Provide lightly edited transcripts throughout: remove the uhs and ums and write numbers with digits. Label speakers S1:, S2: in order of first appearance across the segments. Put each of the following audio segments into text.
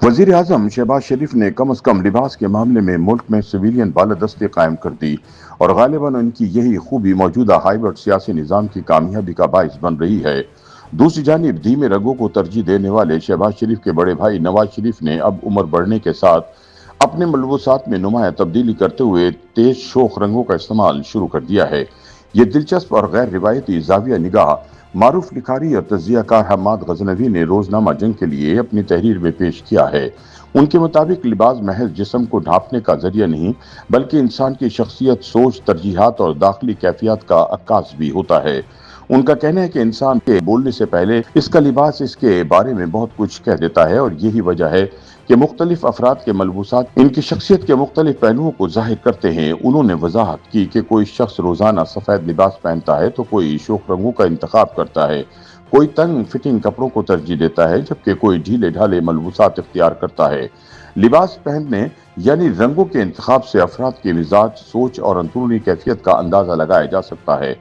S1: وزیر اعظم شہباز شریف نے کم از کم لباس کے معاملے میں ملک میں سویلین بالادستی قائم کر دی اور غالباً ان کی یہی خوبی موجودہ ہائیبرڈ سیاسی نظام کی کامیابی کا باعث بن رہی ہے۔ دوسری جانب دھیمے رنگوں کو ترجیح دینے والے شہباز شریف کے بڑے بھائی نواز شریف نے اب عمر بڑھنے کے ساتھ اپنے ملبوسات میں نمایاں تبدیلی کرتے ہوئے تیز شوخ رنگوں کا استعمال شروع کر دیا ہے۔ یہ دلچسپ اور غیر روایتی زاویہ نگاہ معروف لکھاری اور تجزیہ کار حماد غزنوی نے روزنامہ جنگ کے لیے اپنی تحریر میں پیش کیا ہے۔ ان کے مطابق لباس محض جسم کو ڈھانپنے کا ذریعہ نہیں بلکہ انسان کی شخصیت، سوچ، ترجیحات اور داخلی کیفیات کا عکاس بھی ہوتا ہے۔ ان کا کہنا ہے کہ انسان کے بولنے سے پہلے اس کا لباس اس کے بارے میں بہت کچھ کہہ دیتا ہے اور یہی وجہ ہے کہ مختلف افراد کے ملبوسات ان کی شخصیت کے مختلف پہلوؤں کو ظاہر کرتے ہیں۔ انہوں نے وضاحت کی کہ کوئی شخص روزانہ سفید لباس پہنتا ہے تو کوئی شوخ رنگوں کا انتخاب کرتا ہے، کوئی تنگ فٹنگ کپڑوں کو ترجیح دیتا ہے جبکہ کوئی ڈھیلے ڈھالے ملبوسات اختیار کرتا ہے۔ لباس پہننے یعنی رنگوں کے انتخاب سے افراد کے مزاج، سوچ اور اندرونی کیفیت کا اندازہ لگایا جا سکتا ہے۔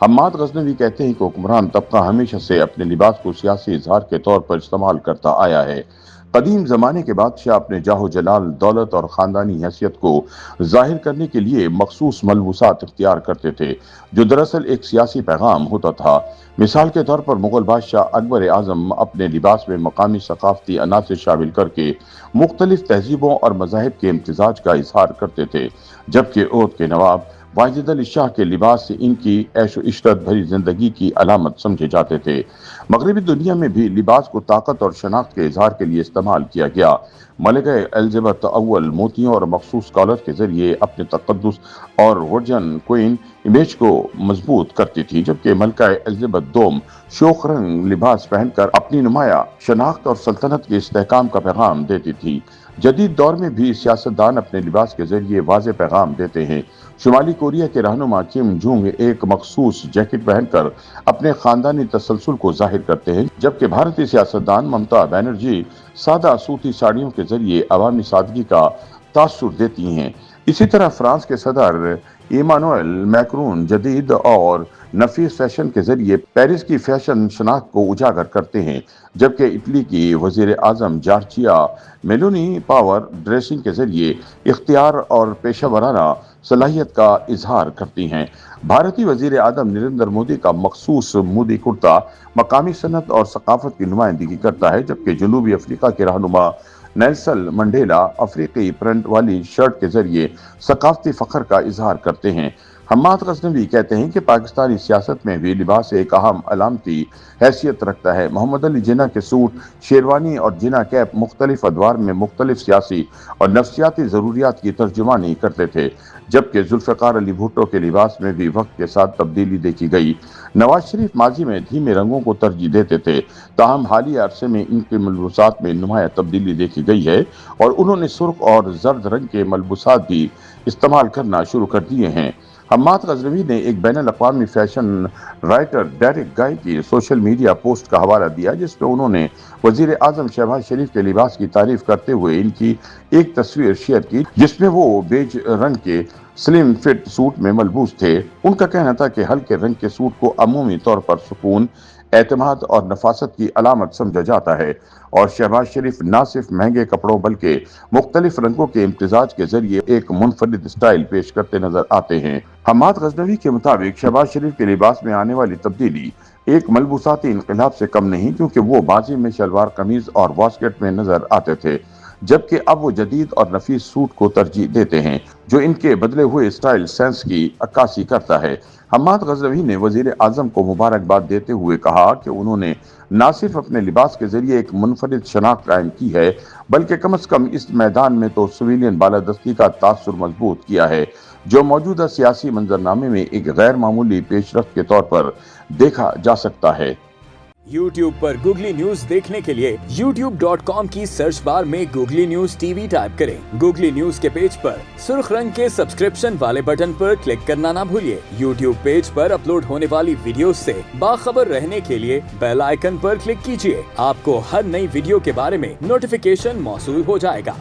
S1: حماد غزنوی کہتے ہیں کہ حکمران طبقہ ہمیشہ سے اپنے لباس کو سیاسی اظہار کے طور پر استعمال کرتا آیا ہے۔ قدیم زمانے کے بادشاہ اپنے جاہ و جلال، دولت اور خاندانی حیثیت کو ظاہر کرنے کے لیے مخصوص ملبوسات اختیار کرتے تھے جو دراصل ایک سیاسی پیغام ہوتا تھا۔ مثال کے طور پر مغل بادشاہ اکبر اعظم اپنے لباس میں مقامی ثقافتی عناصر شامل کر کے مختلف تہذیبوں اور مذاہب کے امتزاج کا اظہار کرتے تھے، جبکہ اودھ کے نواب واجد علی شاہ کے لباس سے ان کی عیش و عشرت بھری زندگی کی علامت سمجھے جاتے تھے۔ مغربی دنیا میں بھی لباس کو طاقت اور شناخت کے اظہار کے لیے استعمال کیا گیا۔ ملکہ الزبتھ اول موتیوں اور مخصوص کالر کے ذریعے اپنے تقدس اور ورجن کوئن امیج کو مضبوط کرتی تھی، جبکہ ملکہ الزبتھ دوم شوخ رنگ لباس پہن کر اپنی نمایاں شناخت اور سلطنت کے استحکام کا پیغام دیتی تھی۔ جدید دور میں بھی سیاستدان اپنے لباس کے ذریعے واضح پیغام دیتے ہیں۔ شمالی کوریا کے رہنما کم جونگ ایک مخصوص جیکٹ پہن کر اپنے خاندانی تسلسل کو ظاہر کرتے ہیں، جبکہ بھارتی سیاستدان ممتا بنرجی سادہ سوتی ساڑیوں کے ذریعے عوامی سادگی کا تاثر دیتی ہیں۔ اسی طرح فرانس کے صدر ایمانوئل میکرون جدید اور نفیس فیشن کے ذریعے پیرس کی فیشن شناخت کو اجاگر کرتے ہیں، جبکہ اٹلی کی وزیر اعظم جارجیا میلونی پاور ڈریسنگ کے ذریعے اختیار اور پیشہ ورانہ صلاحیت کا اظہار کرتی ہیں۔ بھارتی وزیر اعظم نریندر مودی کا مخصوص مودی کرتا مقامی صنعت اور ثقافت کی نمائندگی کرتا ہے، جبکہ جنوبی افریقہ کے رہنما نیلسن منڈیلا افریقی پرنٹ والی شرٹ کے ذریعے ثقافتی فخر کا اظہار کرتے ہیں۔ حماد غزنوی کہتے ہیں کہ پاکستانی سیاست میں بھی لباس ایک اہم علامتی حیثیت رکھتا ہے۔ محمد علی جناح کے سوٹ، شیروانی اور جناح کیپ مختلف ادوار میں مختلف سیاسی اور نفسیاتی ضروریات کی ترجمانی کرتے تھے، جبکہ ذوالفقار علی بھٹو کے لباس میں بھی وقت کے ساتھ تبدیلی دیکھی گئی۔ نواز شریف ماضی میں دھیمے رنگوں کو ترجیح دیتے تھے، تاہم حالیہ عرصے میں ان کے ملبوسات میں نمایاں تبدیلی دیکھی گئی ہے اور انہوں نے سرخ اور زرد رنگ کے ملبوسات بھی استعمال کرنا شروع کر دیے ہیں۔ حماد غزنوی نے ایک بین الاقوامی فیشن رائٹر ڈیرک گائے کی سوشل میڈیا پوسٹ کا حوالہ دیا، جس میں انہوں نے وزیر اعظم شہباز شریف کے لباس کی تعریف کرتے ہوئے ان کی ایک تصویر شیئر کی جس میں وہ بیج رنگ کے سلم فٹ سوٹ میں ملبوس تھے۔ ان کا کہنا تھا کہ ہلکے رنگ کے سوٹ کو عمومی طور پر سکون، اعتماد اور نفاست کی علامت سمجھا جاتا ہے اور شہباز شریف نہ صرف مہنگے کپڑوں بلکہ مختلف رنگوں کے امتزاج کے ذریعے ایک منفرد سٹائل پیش کرتے نظر آتے ہیں۔ حماد غزنوی کے مطابق شہباز شریف کے لباس میں آنے والی تبدیلی ایک ملبوساتی انقلاب سے کم نہیں، کیونکہ وہ ماضی میں شلوار قمیض اور واسکٹ میں نظر آتے تھے، جبکہ اب وہ جدید اور نفیس سوٹ کو ترجیح دیتے ہیں جو ان کے بدلے ہوئے سٹائل سینس کی عکاسی کرتا ہے۔ حماد غزنوی نے وزیر اعظم کو مبارکباد دیتے ہوئے کہا کہ انہوں نے نہ صرف اپنے لباس کے ذریعے ایک منفرد شناخت قائم کی ہے بلکہ کم از کم اس میدان میں تو سویلین بالادستی کا تاثر مضبوط کیا ہے جو موجودہ سیاسی منظرنامے میں ایک غیر معمولی پیش رفت کے طور پر دیکھا جا سکتا ہے۔
S2: YouTube پر گوگلی نیوز دیکھنے کے لیے youtube.com کی سرچ بار میں googly news T V type کریں۔ گوگلی نیوز کے پیج پر سرخ رنگ کے سبسکرپشن والے بٹن پر کلک کرنا نہ بھولیے۔ YouTube پیج پر اپلوڈ ہونے والی ویڈیوز سے باخبر رہنے کے لیے بیل آئیکن پر کلک کیجیے۔ آپ کو ہر نئی ویڈیو کے بارے میں نوٹیفیکیشن موصول ہو جائے گا۔